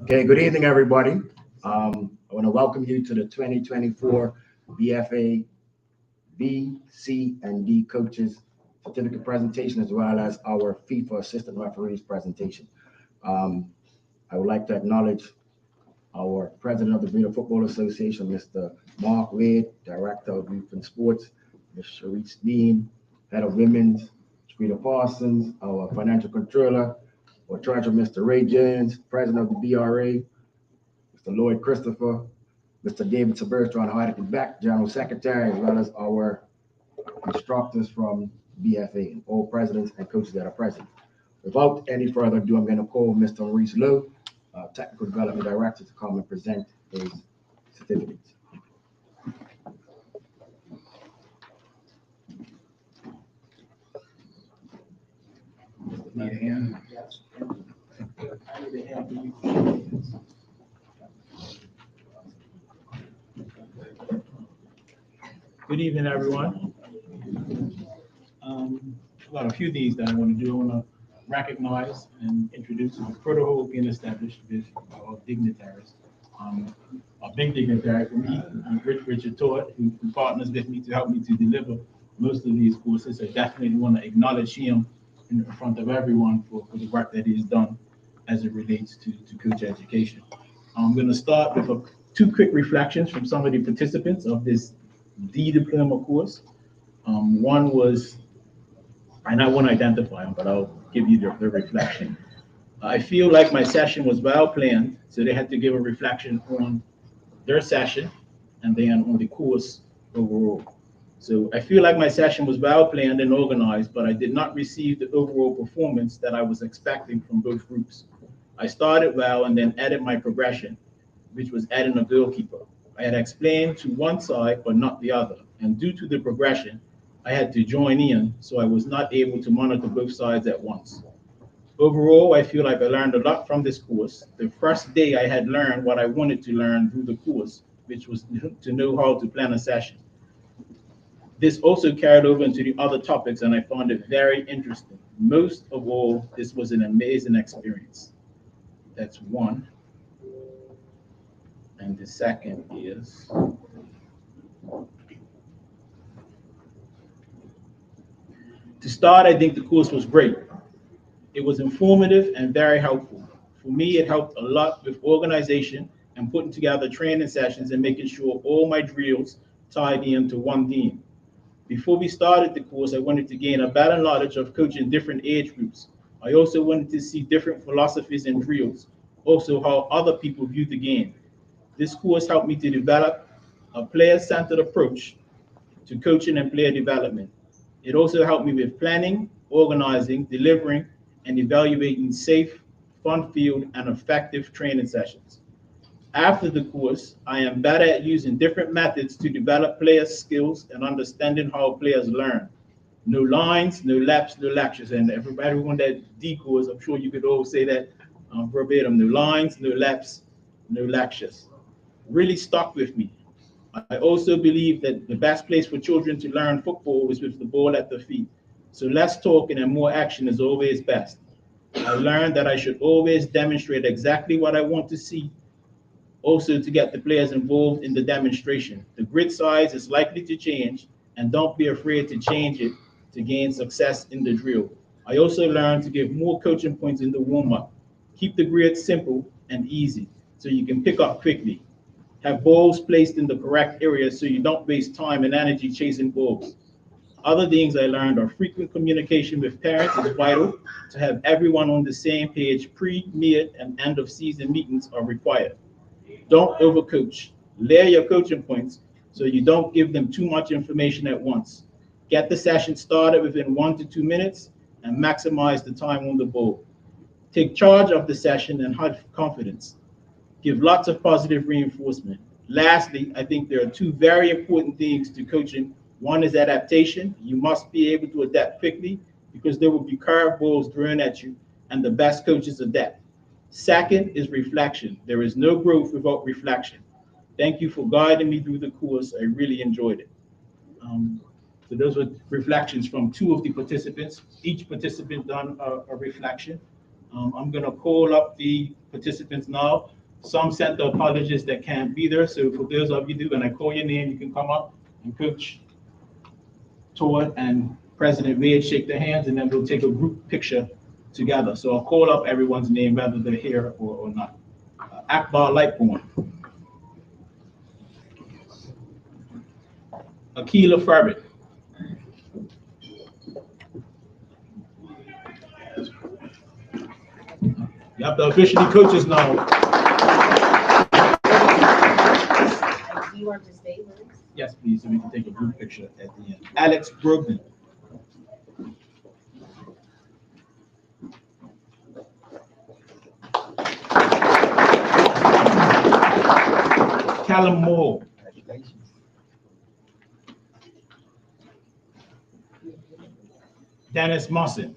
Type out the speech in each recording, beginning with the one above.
Okay, good evening, everybody. I want to welcome you to the 2024 BFA B, C, and D coaches certificate presentation, as well as our FIFA assistant referees presentation. I would like to acknowledge our president of the Bermuda Football Association, Mr. Mark Wade, director of youth and sports, Ms. Sharice Dean, head of women's, Rita Parsons, our financial controller, our treasurer, Mr. Ray Jones, president of the BRA, Mr. Lloyd Christopher, Mr. David Seberstron, Hardy Beck, general secretary, as well as our instructors from BFA, and all presidents and coaches that are present. Without any further ado, I'm going to call Mr. Maurice Lowe, technical development director, to come and present his certificates. Good evening, everyone. Got a few things that I want to do. I want to recognize and introduce a protocol being established with our dignitaries. A big dignitary for me, Richard Todd, who partners with me to help me to deliver most of these courses. I definitely want to acknowledge him in front of everyone for the work that he's done as it relates to coach education. I'm going to start with two quick reflections from some of the participants of this D diploma course. One was, and I won't identify them, but I'll give you the reflection. I feel like my session was well planned, so they had to give a reflection on their session and then on the course overall. So I feel like my session was well planned and organized, but I did not receive the overall performance that I was expecting from both groups. I started well and then added my progression, which was adding a goalkeeper. I had explained to one side, but not the other. And due to the progression, I had to join in, so I was not able to monitor both sides at once. Overall, I feel like I learned a lot from this course. The first day I had learned what I wanted to learn through the course, which was to know how to plan a session. This also carried over into the other topics, and I found it very interesting. Most of all, this was an amazing experience. That's one. And the second is, to start, I think the course was great. It was informative and very helpful. For me, it helped a lot with organization and putting together training sessions and making sure all my drills tied into one theme. Before we started the course, I wanted to gain a better knowledge of coaching different age groups. I also wanted to see different philosophies and drills, also how other people view the game. This course helped me to develop a player-centered approach to coaching and player development. It also helped me with planning, organizing, delivering, and evaluating safe, fun-filled, and effective training sessions. After the course, I am better at using different methods to develop player skills and understanding how players learn. No lines, no laps, no lectures. And everyone that D course, I'm sure you could all say that verbatim. No lines, no laps, no lectures. Really stuck with me. I also believe that the best place for children to learn football is with the ball at their feet. So less talking and more action is always best. I learned that I should always demonstrate exactly what I want to see, also to get the players involved in the demonstration. The grid size is likely to change, and don't be afraid to change it to gain success in the drill. I also learned to give more coaching points in the warm-up. Keep the grid simple and easy so you can pick up quickly. Have balls placed in the correct areas so you don't waste time and energy chasing balls. Other things I learned are frequent communication with parents is vital. To have everyone on the same page, pre, mid, and end of season meetings are required. Don't overcoach. Layer your coaching points so you don't give them too much information at once. Get the session started within 1 to 2 minutes and maximize the time on the ball. Take charge of the session and have confidence. Give lots of positive reinforcement. Lastly, I think there are two very important things to coaching. One is adaptation. You must be able to adapt quickly because there will be curveballs thrown at you, and the best coaches adapt. Second is reflection. There is no growth without reflection. Thank you for guiding me through the course. I really enjoyed it. So those were reflections from two of the participants. Each participant done a reflection. I'm going to call up the participants now. Some sent the apologies that can't be there. So for those of you who, when I call your name, you can come up, and Coach Todd and President Red shake their hands, and then we'll take a group picture together. So I'll call up everyone's name, whether they're here or not. Akbar Lightborn. Akila Farbit. You have to officially coaches now. Do you want to stay with us? Yes, please, so we can take a group picture at the end. Alex Brogdon. Callum Moore. Dennis Mossin.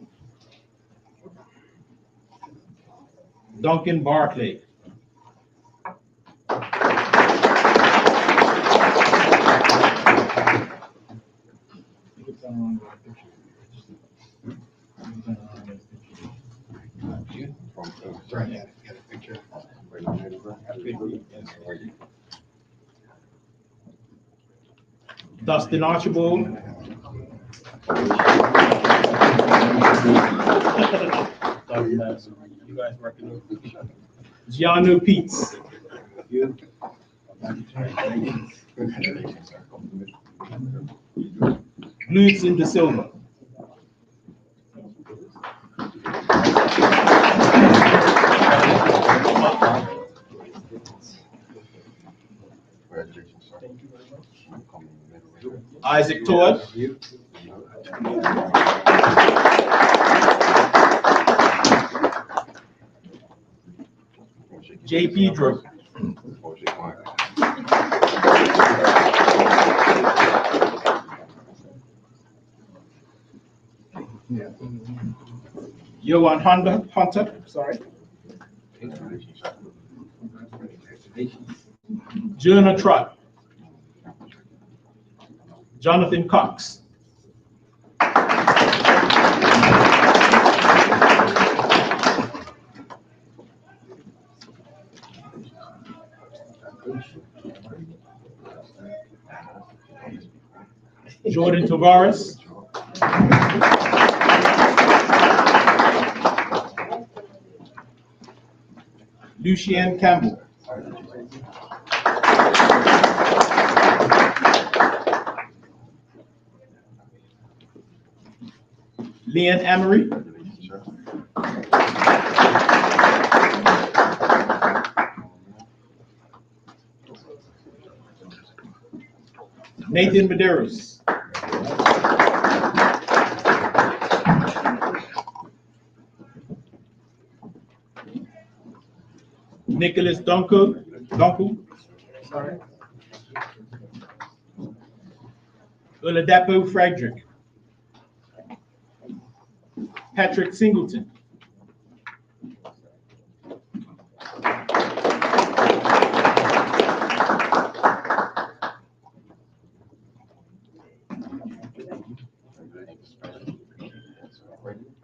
Duncan Barclay. Dustin Archibald. You guys working. Gianno Peets. Lutzen De Silva. Isaac Todd. J. Pedro. Johan Hunter, sorry. Jonah Trott. Jonathan Cox. Jordan Tavares. Lucien Campbell. Leon Emery. Nathan Medeiros. Nicholas Dunkel. Sorry. Oladapo Frederick. Patrick Singleton.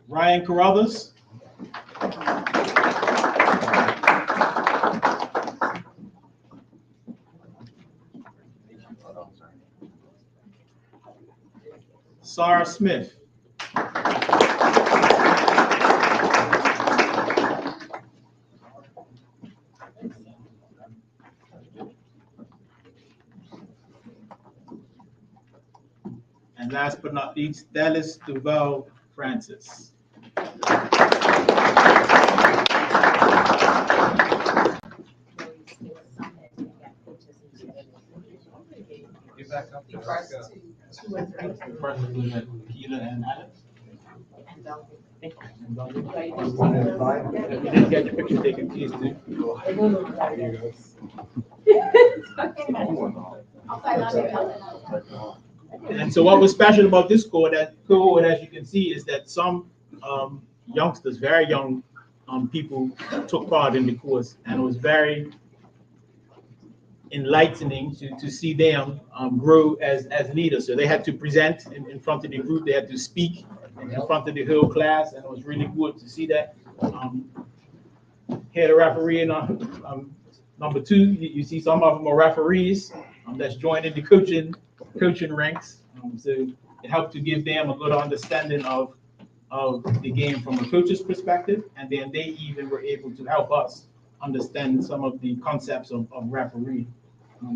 Ryan Carruthers. Sarah Smith. And last but not least, Dallas Duval Francis. Get back up. The first two and three. The first one was Keela and Alex. And Duncan. Get your picture taken, please do. And so what was special about this cohort, as you can see, is that some youngsters, very young people, took part in the course, and it was very enlightening to see them grow as leaders. So they had to present in front of the group, they had to speak in front of the whole class, and it was really good to see that. Here the referee in number 2, you see some of them are referees that's joining the coaching ranks. So it helped to give them a good understanding of the game from a coach's perspective, and then they even were able to help us understand some of the concepts of referee.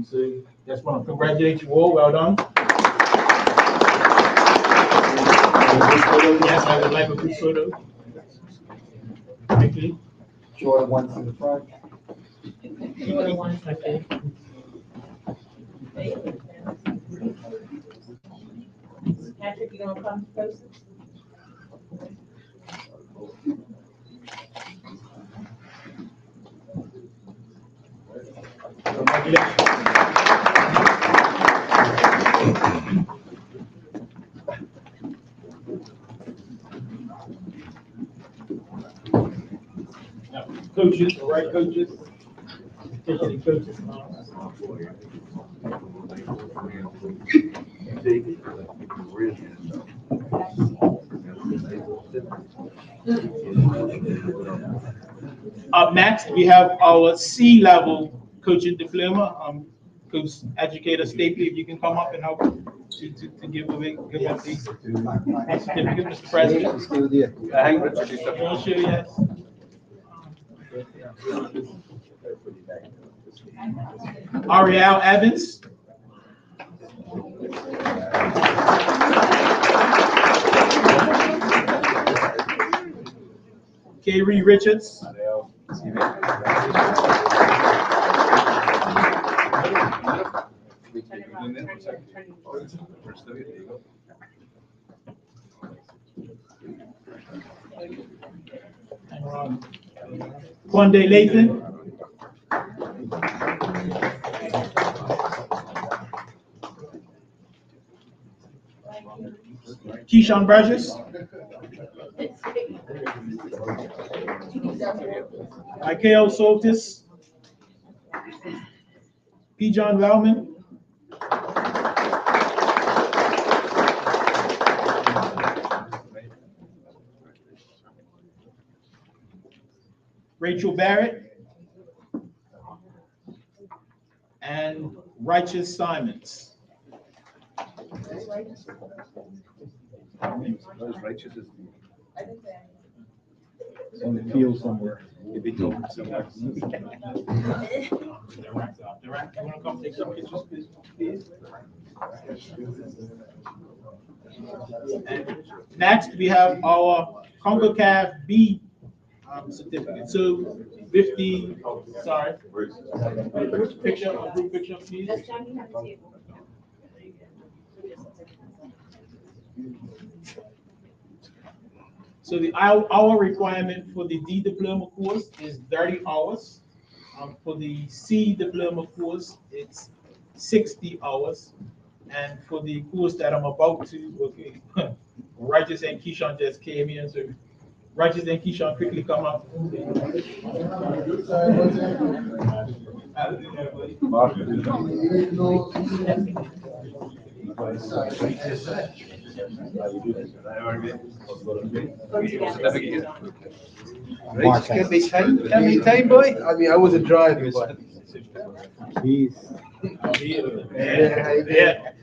So just want to congratulate you all. Well done. Yes, I would like a quick photo. Quickly. Short one to the front. Okay. Patrick, you gonna come first? Coaches, the right coaches. Teaching coaches. Up next, we have our C-level coaching diploma. Coach Educator Stapley, if you can come up and help to give away the certificate, Mr. President. I'll show you, yes. Ariel Evans. Kerry Richards. Kwande Lathan. Keyshawn Burgess. Michael Soltis. P. John Wellman. Rachel Barrett. And Righteous Simons. On the field somewhere. The rack, you wanna come take some pictures, please? And next, we have our CONCACAF B certificate. So 50, sorry. Group picture, please. That's John, you have the table. So the hour requirement for the D diploma course is 30 hours. For the C diploma course, it's 60 hours. And for the course that I'm about to, Righteous and Keyshawn just came in, so Righteous and Keyshawn quickly come up. Can be time, boy. I mean, I wasn't driving, but. Peace. Yeah.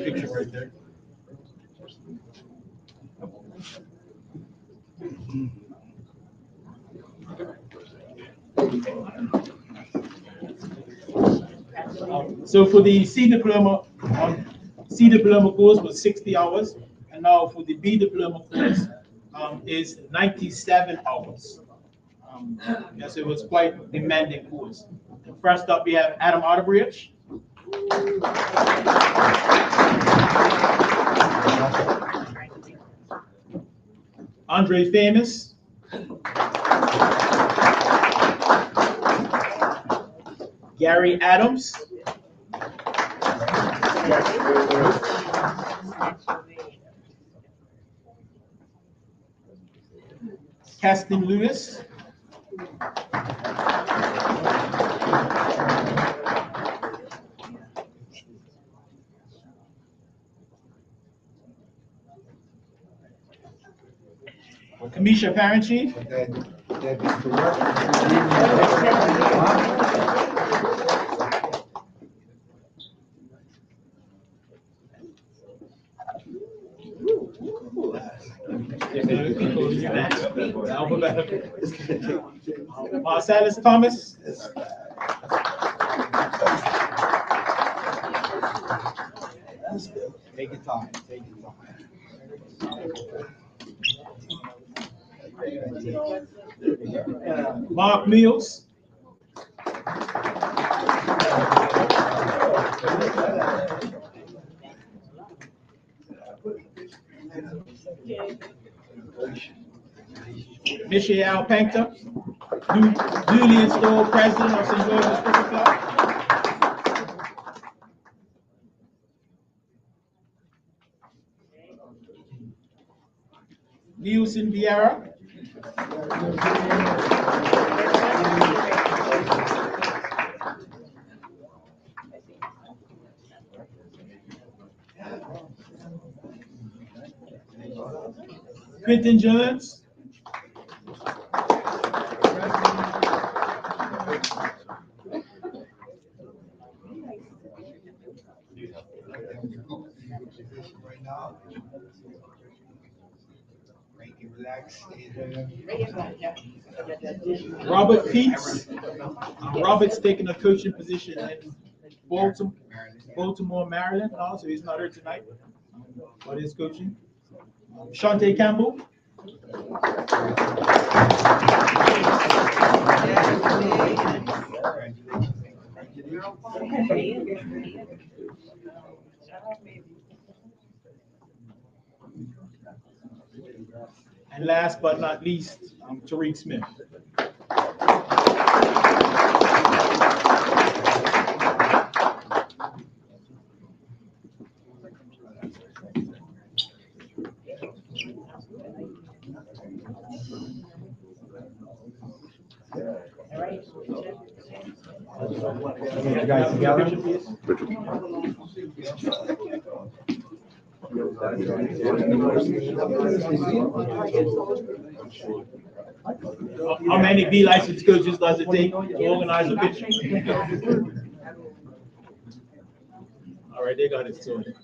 Picture right there. So for the C diploma course was 60 hours, and now for the B diploma course is 97 hours. Yes, it was quite a demanding course. First up, we have Adam Otterbridge. Andre Famous. Gary Adams. Caston Lewis. Kamisha Parenchi. Marcellus Thomas. Take your time, take your time. Mark Mills. Michelle Pankta, newly installed president of St. George's Cricket Club. Nielsen Vieira. Quentin Jones. Robert Peets. Robert's taking a coaching position in Baltimore, Maryland. Also, he's not here tonight, but he's coaching. Shante Campbell. And last but not least, Tariq Smith. You guys together? How many B licensed coaches does it take to organize a picture? All right, they got it sorted.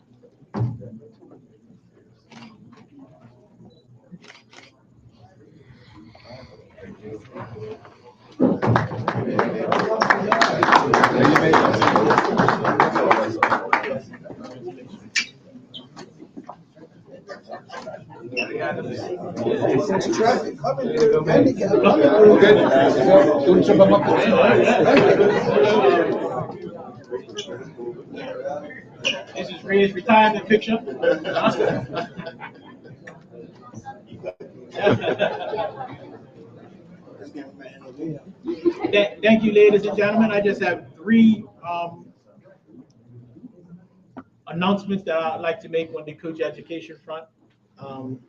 This is Ray's retirement picture. Thank you, ladies and gentlemen. I just have three announcements that I'd like to make on the coach education front.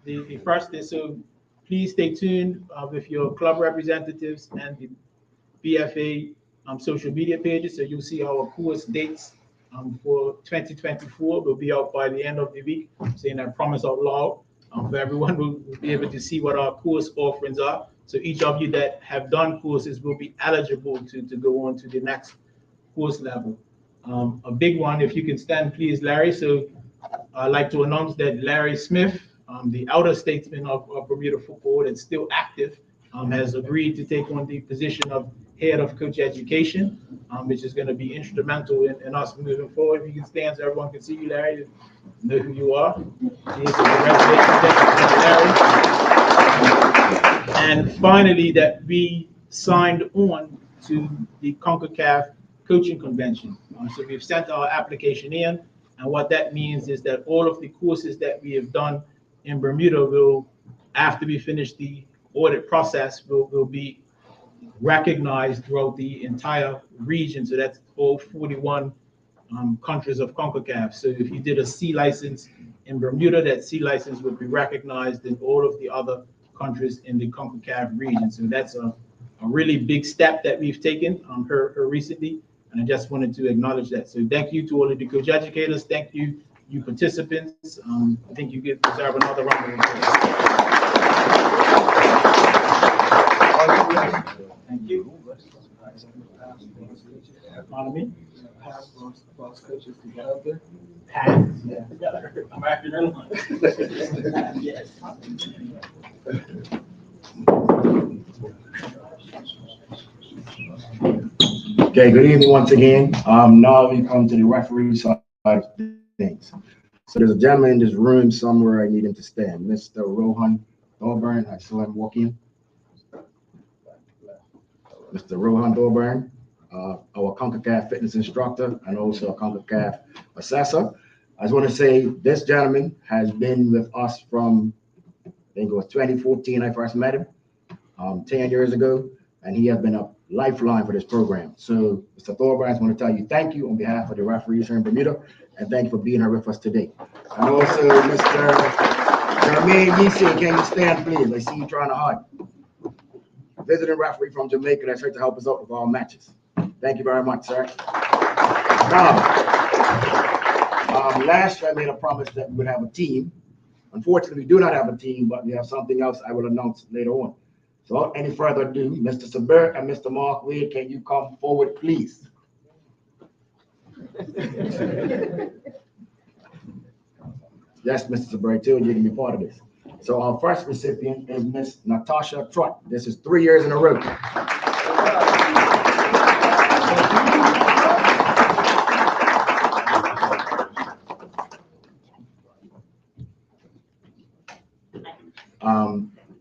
The first is, so please stay tuned with your club representatives and the BFA social media pages, so you'll see our course dates for 2024 will be out by the end of the week, saying that promise out loud. For everyone will be able to see what our course offerings are. So each of you that have done courses will be eligible to go on to the next course level. A big one, if you can stand, please, Larry. So I'd like to announce that Larry Smith, the outer statesman of Bermuda football that's still active, has agreed to take on the position of head of coach education, which is going to be instrumental in us moving forward. If you can stand so everyone can see you, Larry, know who you are. Congratulations, Larry. And finally, that we signed on to the CONCACAF Coaching Convention. So we've sent our application in, and what that means is that all of the courses that we have done in Bermuda will, after we finish the audit process, will be recognized throughout the entire region. So that's all 41 countries of CONCACAF. So if you did a C license in Bermuda, that C license would be recognized in all of the other countries in the CONCACAF region. So that's a really big step that we've taken here recently. And I just wanted to acknowledge that. So thank you to all of the coach educators. Thank you, you participants. I think you deserve another round of applause. Thank you. Pardon me? Cross coaches together. Pass. Yeah. I'm acting in. Yes. Okay, good evening once again. Now we come to the referee side of things. So there's a gentleman in this room somewhere I need him to stand. Mr. Rohan Thorburn, I saw him walk in. Mr. Rohan Thorburn, our CONCACAF fitness instructor and also a CONCACAF assessor. I just want to say this gentleman has been with us from, I think it was 2014 I first met him, 10 years ago, and he has been a lifeline for this program. So, Mr. Thorburn, I just want to tell you thank you on behalf of the referees here in Bermuda, and thank you for being here with us today. And also, Mr. Jermaine Yisi, can you stand, please? I see you trying to hide. Visiting referee from Jamaica that's here to help us out with all matches. Thank you very much, sir. Now, last year I made a promise that we would have a team. Unfortunately, we do not have a team, but we have something else I will announce later on. So without any further ado, Mr. Sabir and Mr. Mark Wade, can you come forward, please? Yes, Mr. Sabir, too, you can be part of this. So our first recipient is Miss Natasha Trott. This is 3 years in a row.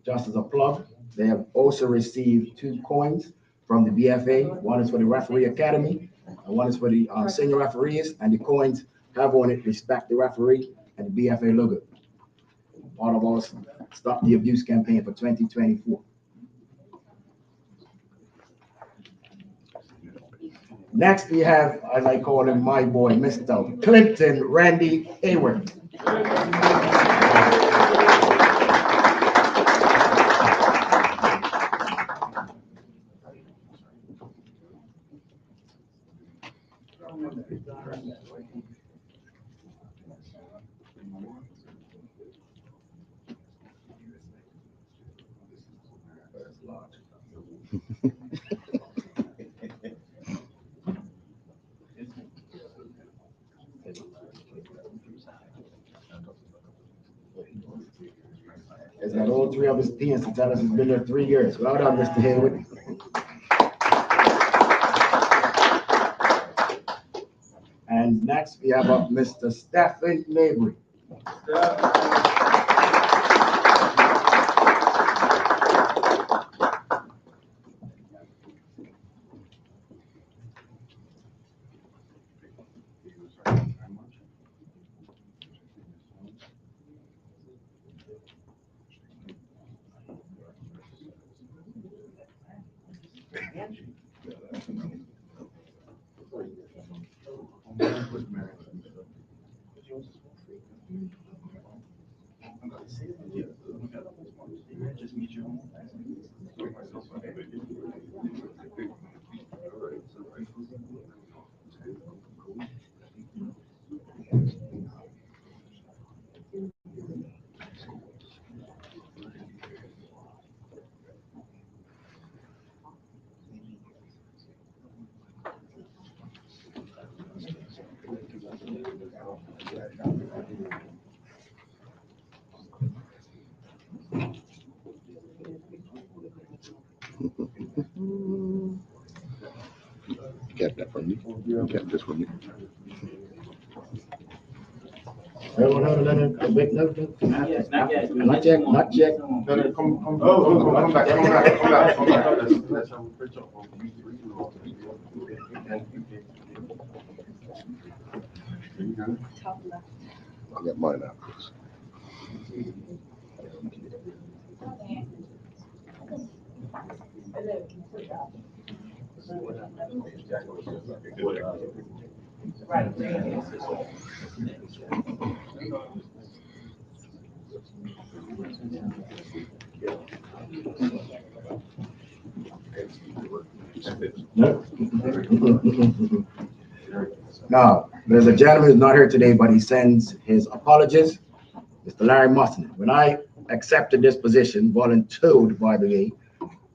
Just as a plug, they have also received 2 coins from the BFA. One is for the Referee Academy, and one is for the senior referees. And the coins have on it "Respect the Referee" and the BFA logo. Part of our Stop the Abuse campaign for 2024. Next, we have, as I call him, my boy, Mr. Clinton Randy Hayward. He's got all 3 of his pins to tell us he's been there 3 years. Well done, Mr. Hayward. And next we have up Mr. Stephen Mabry. Get that from me. Get this from me. Everyone heard of that? Wait, no. Not yet, not yet. Not yet, not yet. Come back. Let's have a picture of you three. Top left. I'll get mine out. Right. No. Now, there's a gentleman who's not here today, but he sends his apologies. Mr. Larry Musson. When I accepted this position, volunteered by the way,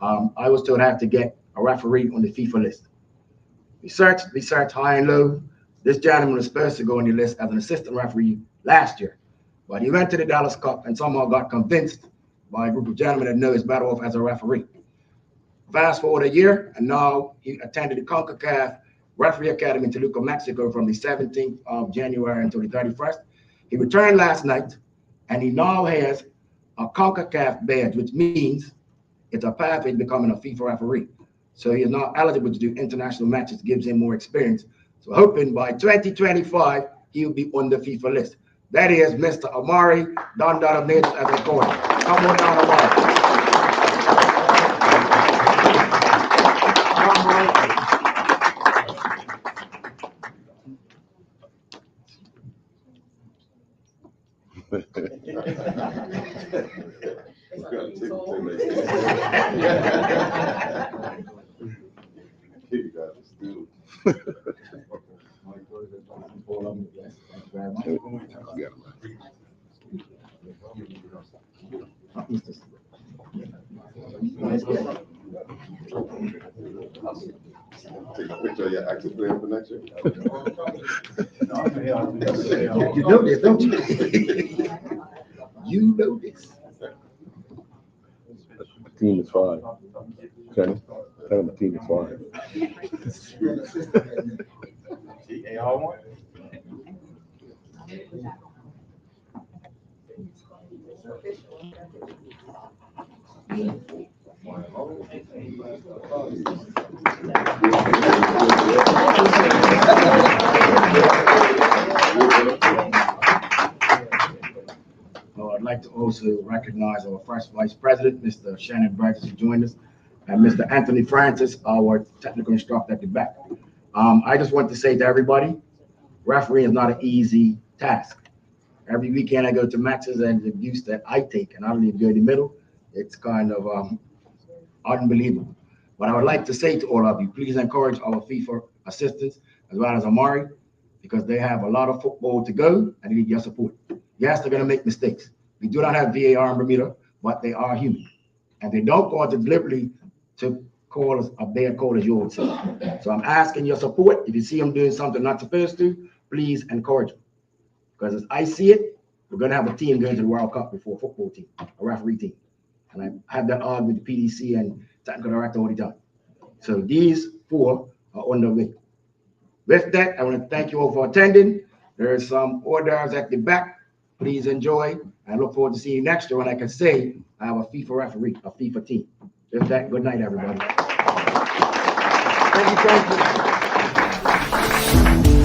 I was told I have to get a referee on the FIFA list. We searched high and low. This gentleman was supposed to go on the list as an assistant referee last year, but he went to the Dallas Cup and somehow got convinced by a group of gentlemen that know he's better off as a referee. Fast forward a year, and now he attended the CONCACAF Referee Academy in Toluca, Mexico from the 17th of January until the 31st. He returned last night, and he now has a CONCACAF badge, which means it's a pathway to becoming a FIFA referee. So he is now eligible to do international matches, gives him more experience. So hoping by 2025, he'll be on the FIFA list. That is Mr. Amari, Don of Nature as a coach. Come on down, Amari. Take a picture of your active plan for next year. You know this, don't you? You know this. The team is fine. Okay. Tell them the team is fine. I'd like to also recognize our first vice president, Mr. Shannon Burgess, who joined us, and Mr. Anthony Francis, our technical instructor at the back. I just want to say to everybody, refereeing is not an easy task. Every weekend I go to matches and the abuse that I take, and I don't even go in the middle. It's kind of unbelievable. But I would like to say to all of you, please encourage our FIFA assistants as well as Amari, because they have a lot of football to go and they need your support. Yes, they're going to make mistakes. We do not have VAR in Bermuda, but they are human. And they don't cause it deliberately to call us a bad call, as you would say. So I'm asking your support. If you see them doing something not supposed to, please encourage them. Because as I see it, we're going to have a team going to the World Cup before a football team, a referee team. And I have that argument with the PDC and technical director all the time. So these four are on the way. With that, I want to thank you all for attending. There are some hors d'oeuvres at the back. Please enjoy. I look forward to seeing you next year when I can say I have a FIFA referee, a FIFA team. With that, good night, everybody. Thank you.